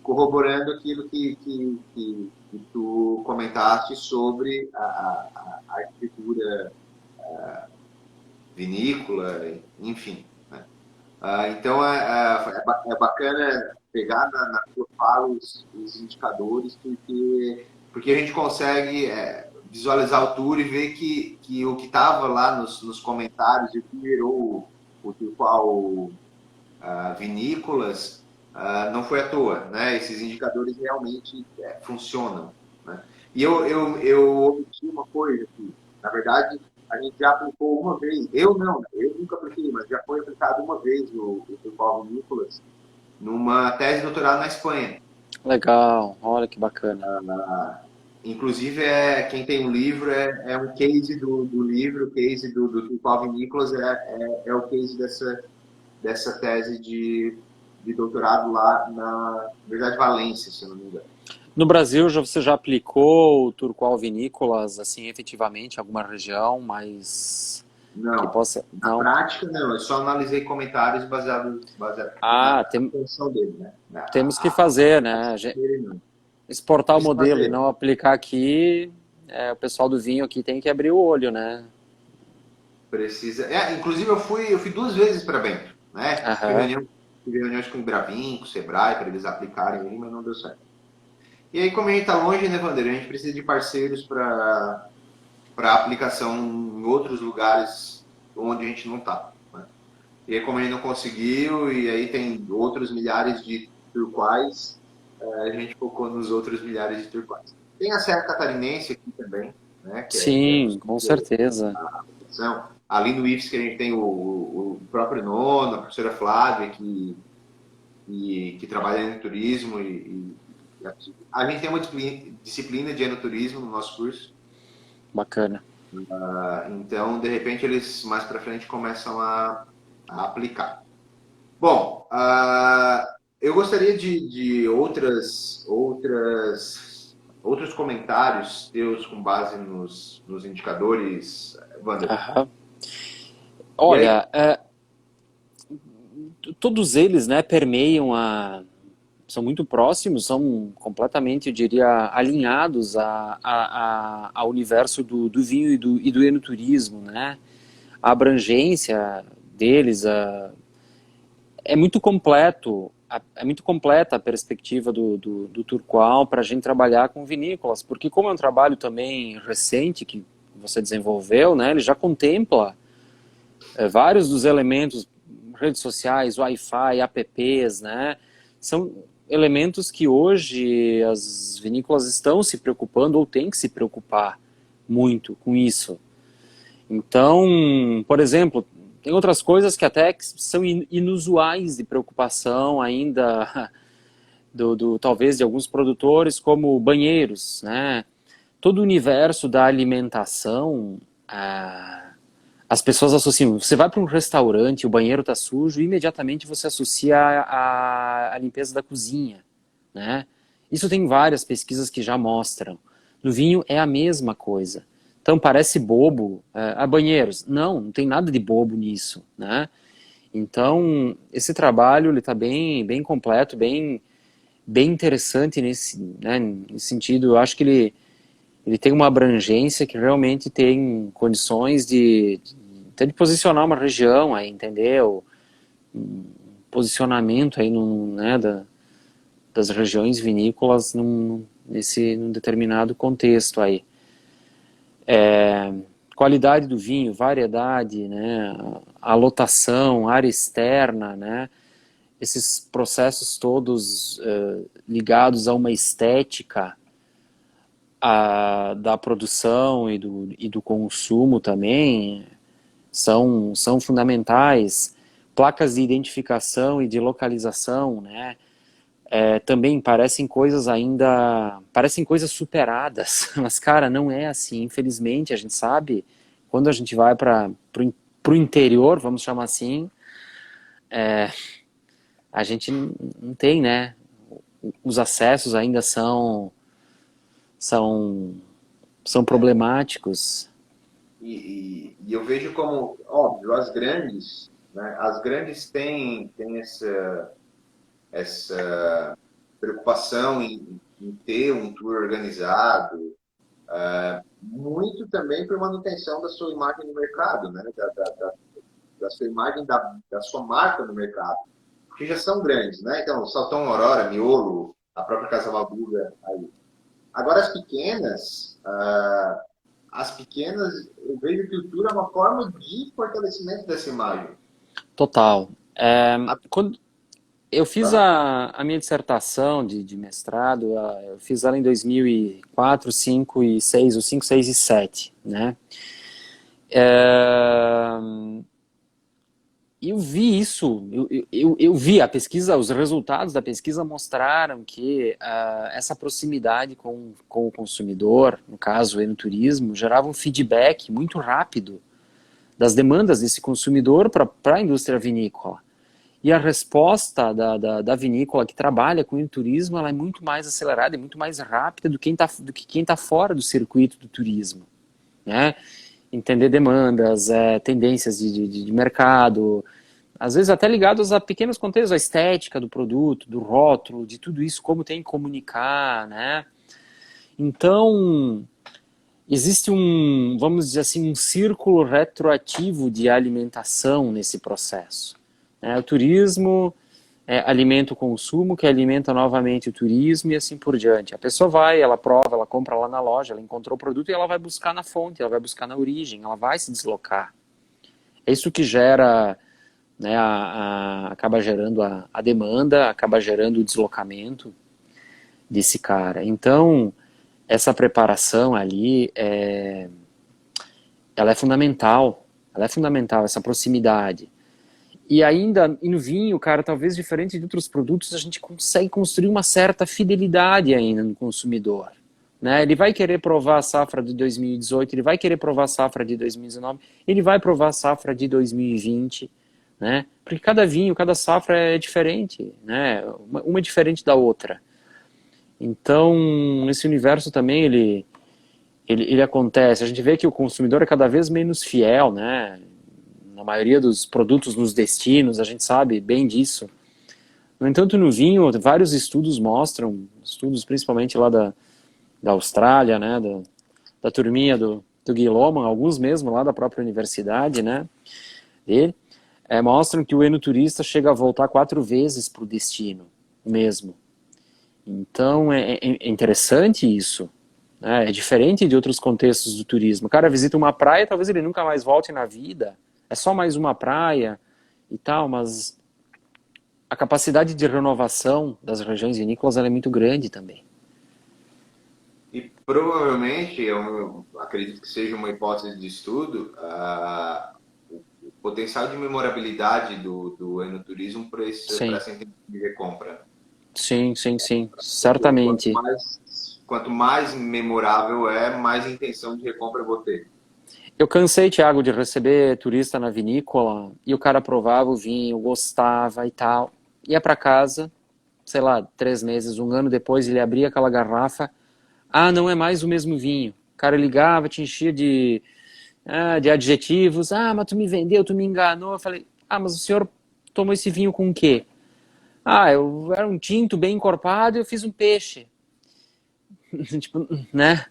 corroborando aquilo que tu comentaste sobre a arquitetura vinícola, enfim. Né? Então é bacana pegar na tua fala os indicadores, porque a gente consegue visualizar o tour e ver que o que estava lá nos comentários e o que gerou o Turqual vinícolas não foi à toa, né? Esses indicadores realmente funcionam, né? E eu omiti uma coisa que, na verdade, a gente já aplicou uma vez. Eu não, né? Eu nunca apliquei, mas já foi aplicado uma vez o Turqual vinícolas numa tese de doutorado na Espanha. Legal, olha que bacana. Inclusive, quem tem o livro é um case do livro, o case do Turqual vinícolas é o case dessa tese de doutorado lá na Universidade de Valência, se eu não me engano. No Brasil, você já aplicou o Turqual Vinícolas, assim, efetivamente, em alguma região, mas que Não, possa... na Não? prática não, eu só analisei comentários baseados na Ah, posição dele, né? temos que fazer, né? Dele, não. Exportar o Preciso modelo e fazer. não aplicar aqui, o pessoal do vinho aqui tem que abrir o olho, né? Precisa. Inclusive eu fui duas vezes para Bento, né? Aham, Tive reuniões com o Bravin, com o Sebrae, para eles aplicarem aí, mas não deu certo. E aí, como a gente está longe, né, Vander? A gente precisa de parceiros para aplicação em outros lugares onde a gente não está. Né? E aí, como a gente não conseguiu, e aí tem outros milhares de turquais, a gente focou nos outros milhares de turquais. Tem a Serra Catarinense aqui também, né? Que é sim, com possível certeza. a aplicação. Ali no IFES que a gente tem o próprio Nono, a professora Flávia, que trabalha em turismo e a gente tem uma disciplina de enoturismo no nosso curso. Bacana. Então, de repente, eles mais para frente começam a aplicar. Bom, eu gostaria de outros comentários teus com base nos indicadores, Wander. Aham. E aí, Olha, todos eles, né, permeiam são muito próximos, são completamente, eu diria, alinhados ao universo do vinho e do enoturismo, né? A abrangência deles é muito completo, é muito completa a perspectiva do Turqual para a gente trabalhar com vinícolas, porque como é um trabalho também recente que você desenvolveu, né, ele já contempla vários dos elementos, redes sociais, Wi-Fi, apps, né, são elementos que hoje as vinícolas estão se preocupando ou têm que se preocupar muito com isso. Então, por exemplo, tem outras coisas que até são inusuais de preocupação ainda talvez de alguns produtores como banheiros, né? Todo o universo da alimentação, as pessoas associam. Você vai para um restaurante, o banheiro está sujo, e imediatamente você associa a limpeza da cozinha, né? Isso tem várias pesquisas que já mostram. No vinho é a mesma coisa. Então parece bobo, banheiros. Não, não tem nada de bobo nisso, né? Então esse trabalho ele está bem completo, bem interessante nesse, né, nesse sentido. Eu acho que ele tem uma abrangência que realmente tem condições até de posicionar uma região aí, entendeu? Um posicionamento aí né, das regiões vinícolas num determinado contexto aí. Qualidade do vinho, variedade, né, a lotação, área externa, né, esses processos todos ligados a uma estética da produção e do consumo também são fundamentais. Placas de identificação e de localização, né? Também parecem coisas superadas, mas cara, não é assim. Infelizmente, a gente sabe, quando a gente vai para o interior, vamos chamar assim, a gente não tem, né? Os acessos ainda são, são problemáticos. E eu vejo como, óbvio, as grandes, né, as grandes têm essa preocupação em ter um tour organizado, muito também por manutenção da sua imagem no mercado, né, da sua imagem, da sua marca no mercado, que já são grandes, né? Então, Saltão Aurora, Miolo, a própria Casa Valduga, aí. Agora, as pequenas, eu vejo que o tour é uma forma de fortalecimento dessa imagem. Total. A- Quando eu fiz tá? a minha dissertação de mestrado, eu fiz ela em 2004, 5 e 6, ou 5, 6 e 7, né? É, eu vi isso, eu vi a pesquisa, os resultados da pesquisa mostraram que essa proximidade com o consumidor, no caso o enoturismo, gerava um feedback muito rápido das demandas desse consumidor para a indústria vinícola. E a resposta da vinícola que trabalha com o turismo, ela é muito mais acelerada e muito mais rápida do que quem está fora do circuito do turismo, né? Entender demandas, tendências de mercado, às vezes até ligados a pequenos contextos, a estética do produto, do rótulo, de tudo isso, como tem que comunicar, né? Então, existe vamos dizer assim, um círculo retroativo de alimentação nesse processo. O turismo alimenta o consumo, que alimenta novamente o turismo e assim por diante. A pessoa vai, ela prova, ela compra lá na loja, ela encontrou o produto e ela vai buscar na fonte, ela vai buscar na origem, ela vai se deslocar. É isso que gera, né, acaba gerando a demanda, acaba gerando o deslocamento desse cara. Então, essa preparação ali, ela é fundamental, essa proximidade. E ainda, no vinho, cara, talvez diferente de outros produtos, a gente consegue construir uma certa fidelidade ainda no consumidor. Né? Ele vai querer provar a safra de 2018, ele vai querer provar a safra de 2019, ele vai provar a safra de 2020, né? Porque cada vinho, cada safra é diferente, né? Uma é diferente da outra. Então, esse universo também, ele acontece. A gente vê que o consumidor é cada vez menos fiel, né? Na maioria dos produtos nos destinos, a gente sabe bem disso. No entanto, no vinho, vários estudos mostram, estudos principalmente lá da Austrália, né, da turminha do Guy Lohmann, alguns mesmo lá da própria universidade, né, dele, mostram que o enoturista chega a voltar 4 vezes para o destino mesmo. Então, é interessante isso. É diferente de outros contextos do turismo. O cara visita uma praia, talvez ele nunca mais volte na vida. É só mais uma praia e tal, mas a capacidade de renovação das regiões vinícolas ela é muito grande também. E provavelmente, eu acredito que seja uma hipótese de estudo, o potencial de memorabilidade do enoturismo para Sim, essa intenção de recompra. Sim, sim, sim, Porque certamente. quanto mais memorável é, mais intenção de recompra eu vou ter. Eu cansei, Thiago, de receber turista na vinícola e o cara provava o vinho, gostava e tal. Ia para casa, sei lá, 3 meses, um ano depois, ele abria aquela garrafa. Ah, não é mais o mesmo vinho. O cara ligava, te enchia de adjetivos. Ah, mas tu me vendeu, tu me enganou. Eu falei, ah, mas o senhor tomou esse vinho com o quê? Ah, eu era um tinto bem encorpado e eu fiz um peixe. Tipo, né?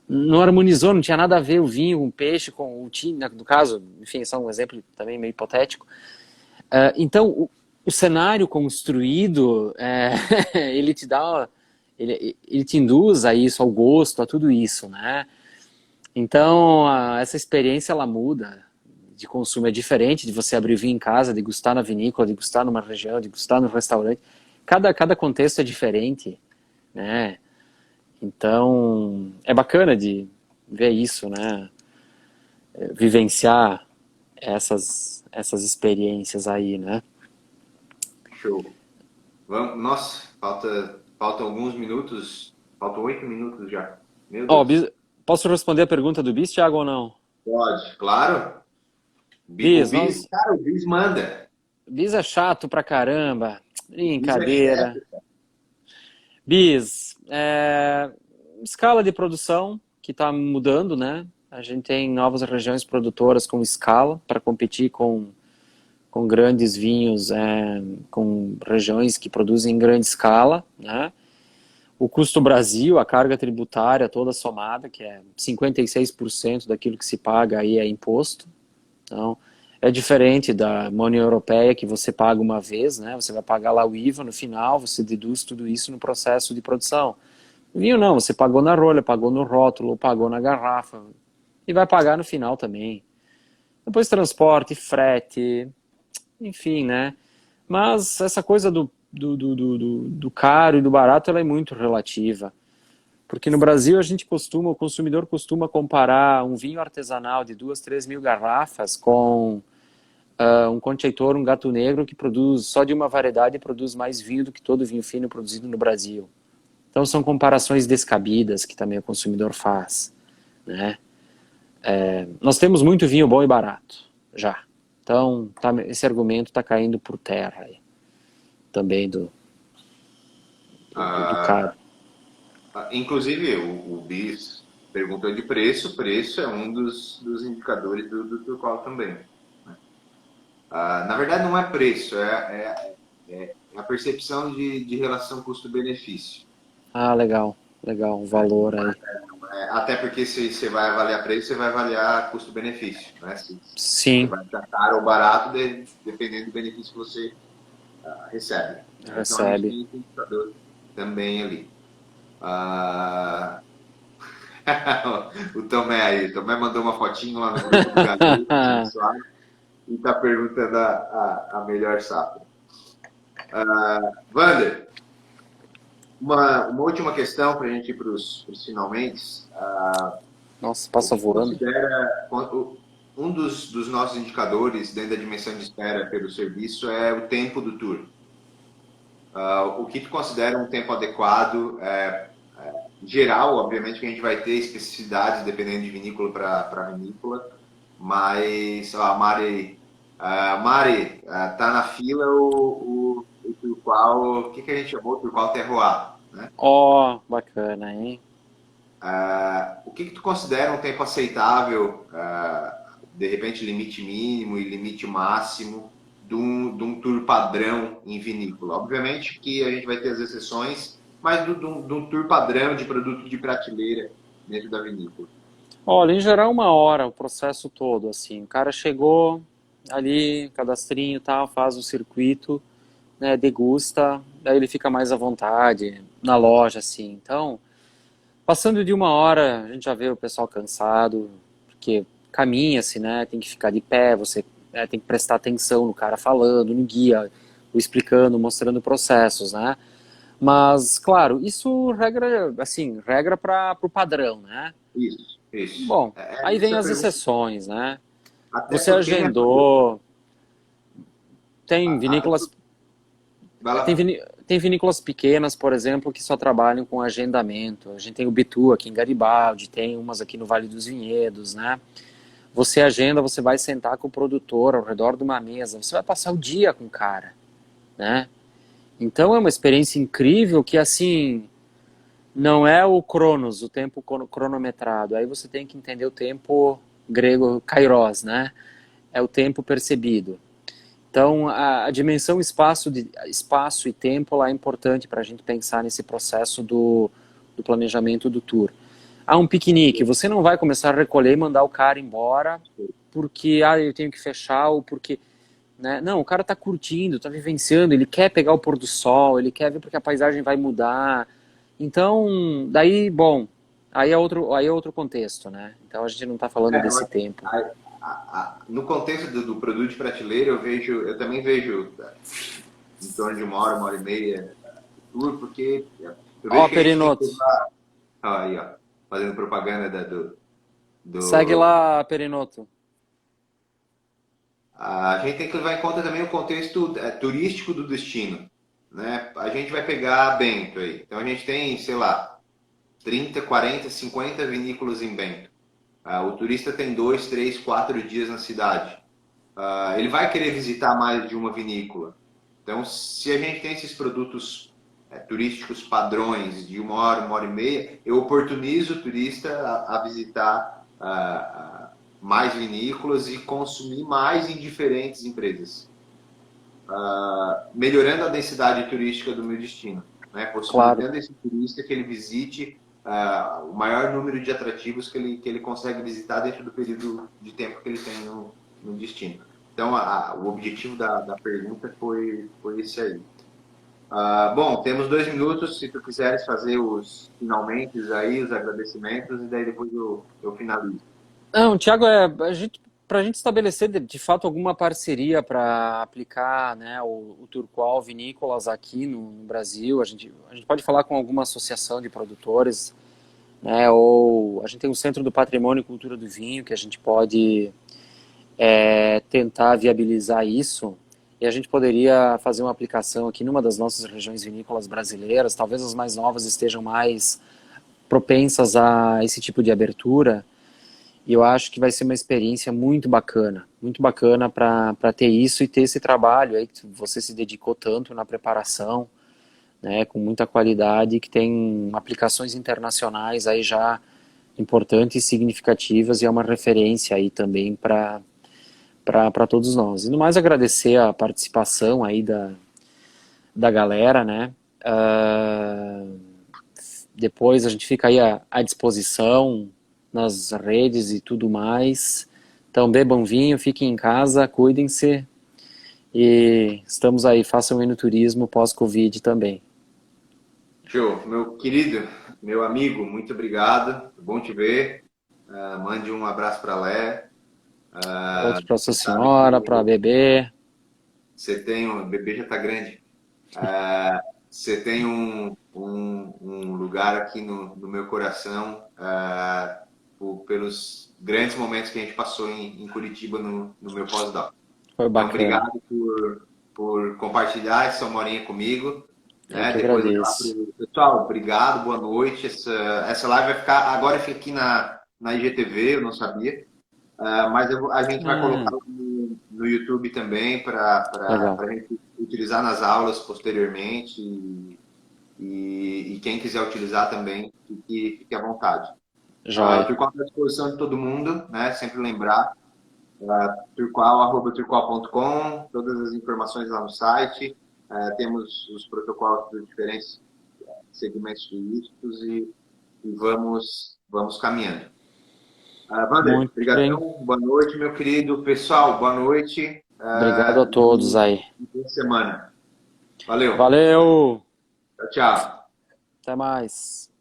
Não harmonizou, não tinha nada a ver o vinho, o peixe com o tinto, no caso, enfim, só um exemplo também meio hipotético. Então, o cenário construído, ele te dá, ele te induz a isso, ao gosto, a tudo isso, né? Então, essa experiência, ela muda de consumo, é diferente de você abrir vinho em casa, degustar na vinícola, degustar numa região, degustar no restaurante. Cada contexto é diferente, né? Então, é bacana de ver isso, né? Vivenciar essas experiências aí, né? Show. Nossa, faltam alguns minutos. Faltam 8 minutos já. Meu Ó, Deus. posso responder a pergunta do Bis, Thiago, ou não? Pode, claro. O Bis, Bis, cara, o Bis manda. Bis é chato pra caramba. O Bis é chefe. Brincadeira. Bis, escala de produção que está mudando, né? A gente tem novas regiões produtoras com escala para competir com grandes vinhos, com regiões que produzem em grande escala, né? O custo Brasil, a carga tributária toda somada, que é 56% daquilo que se paga aí é imposto. Então, é diferente da União Europeia, que você paga uma vez, né? Você vai pagar lá o IVA no final, você deduz tudo isso no processo de produção. O vinho não, você pagou na rolha, pagou no rótulo, pagou na garrafa, e vai pagar no final também. Depois transporte, frete, enfim, né? Mas essa coisa do caro e do barato, ela é muito relativa. Porque no Brasil o consumidor costuma comparar um vinho artesanal de 2, 3 mil garrafas com um Conceitor, um Gato Negro, que produz, só de uma variedade, produz mais vinho do que todo vinho fino produzido no Brasil. Então são comparações descabidas que também o consumidor faz, né? Nós temos muito vinho bom e barato, já. Então esse argumento está caindo por terra aí, também do caro. Ah, inclusive, o Bis perguntou de preço. Preço é um dos indicadores do Turqual também. Né? Na verdade, não é preço, é a percepção de relação custo-benefício. Ah, legal, legal, o valor aí. Até porque se você vai avaliar preço, você vai avaliar custo-benefício. Né? Se você Sim, vai estar caro ou barato, dependendo do benefício que você recebe. Né? Então, a gente recebe. tem esse indicador também ali. Ah, o Tomé aí. O Tomé mandou uma fotinho lá no grupo do Galinho, abençoado, e está perguntando a melhor safra. Wander, uma última questão para a gente ir para os finalmente. Nossa, O passa que voando. considera um dos nossos indicadores dentro da dimensão de espera pelo serviço é o tempo do tour. O que tu considera um tempo adequado? Geral, obviamente que a gente vai ter especificidades dependendo de vinícola para vinícola, mas Mari, tá na fila o Turqual, o que a gente chamou? Turqual Terroir, né? Ó, bacana, hein? O que tu considera um tempo aceitável, de repente limite mínimo e limite máximo de um tour padrão em vinícola? Obviamente que a gente vai ter as exceções, mas de um tour padrão de produto de prateleira dentro da vinícola. Olha, em geral 1 hora o processo todo, assim. O cara chegou ali, cadastrinho e tal, faz o circuito, né, degusta, daí ele fica mais à vontade na loja, assim. Então, passando de 1 hora, a gente já vê o pessoal cansado, porque caminha-se, né, tem que ficar de pé, você tem que prestar atenção no cara falando, no guia, o explicando, mostrando processos, né? Mas, claro, isso regra, assim, regra para o padrão, né? Isso, isso. Bom, aí vem Essa as pergunta, exceções, né? até Você porque agendou, tem a- vinícolas, vai tem, lá. tem vinícolas pequenas, por exemplo, que só trabalham com agendamento. A gente tem o Bitu aqui em Garibaldi, tem umas aqui no Vale dos Vinhedos, né? Você agenda, você vai sentar com o produtor ao redor de uma mesa, você vai passar o dia com o cara, né? Então é uma experiência incrível que, assim, não é o Cronos, o tempo cronometrado. Aí você tem que entender o tempo grego kairos, né? É o tempo percebido. Então, a dimensão espaço e tempo lá é importante para a gente pensar nesse processo do planejamento do tour. Um piquenique, você não vai começar a recolher e mandar o cara embora porque eu tenho que fechar ou porque... Né? Não, o cara está curtindo, está vivenciando, ele quer pegar o pôr do sol, ele quer ver porque a paisagem vai mudar. Então, daí, bom, aí é outro contexto, né? Então a gente não está falando desse tempo. No contexto do produto de prateleira, eu também vejo em torno de uma hora e meia tour, porque eu vejo que Perinoto. Aí, ó, fazendo propaganda Segue lá, Perinoto. A gente tem que levar em conta também o contexto turístico do destino, né? A gente vai pegar Bento aí. Então a gente tem, sei lá, 30, 40, 50 vinícolas em Bento. O turista tem 2, 3, 4 dias na cidade. Ele vai querer visitar mais de uma vinícola. Então, se a gente tem esses produtos turísticos padrões de uma hora e meia, eu oportunizo o turista a visitar mais vinícolas e consumir mais em diferentes empresas, melhorando a densidade turística do meu destino, né? Possibilitando esse turista que ele visite o maior número de atrativos que ele consegue visitar dentro do período de tempo que ele tem no destino. Então, o objetivo da pergunta foi esse aí. Bom, temos 2 minutos, se tu quiseres fazer os finalmente aí, os agradecimentos, e daí depois eu finalizo. Não, Thiago, para a gente estabelecer de fato alguma parceria para aplicar, né, o Turqual Vinícolas aqui no Brasil, a gente pode falar com alguma associação de produtores, né, ou a gente tem um Centro do Patrimônio e Cultura do Vinho que a gente pode tentar viabilizar isso, e a gente poderia fazer uma aplicação aqui numa das nossas regiões vinícolas brasileiras, talvez as mais novas estejam mais propensas a esse tipo de abertura. E eu acho que vai ser uma experiência muito bacana para ter isso e ter esse trabalho aí que você se dedicou tanto na preparação, né, com muita qualidade, que tem aplicações internacionais aí já importantes e significativas e é uma referência aí também para todos nós. E no mais agradecer a participação aí da galera, né? Depois a gente fica aí à disposição nas redes e tudo mais. Então bebam vinho, fiquem em casa, cuidem-se e estamos aí, façam enoturismo pós-Covid também. Show. Meu querido, meu amigo, muito obrigado. Bom te ver. Mande um abraço para a Lé. Outro para sua senhora, para a bebê. Você tem o bebê já está grande. Você tem um lugar aqui no meu coração pelos grandes momentos que a gente passou em Curitiba no meu pós-doc. Foi bacana. Então, obrigado por compartilhar essa horinha comigo. Eu que agradeço. Pessoal, obrigado, boa noite. Essa live vai ficar, agora fica aqui na IGTV, eu não sabia. Mas a gente vai colocar no YouTube também para a gente utilizar nas aulas posteriormente e quem quiser utilizar também, fique à vontade. Turqual à disposição de todo mundo, né? Sempre lembrar, turqual@turqual.com, todas as informações lá no site, temos os protocolos dos diferentes segmentos turísticos e vamos caminhando. Wander, obrigadão, boa noite, meu querido. Pessoal, boa noite. Obrigado a todos aí. Boa semana. Valeu. Valeu. Tchau, tchau. Até mais.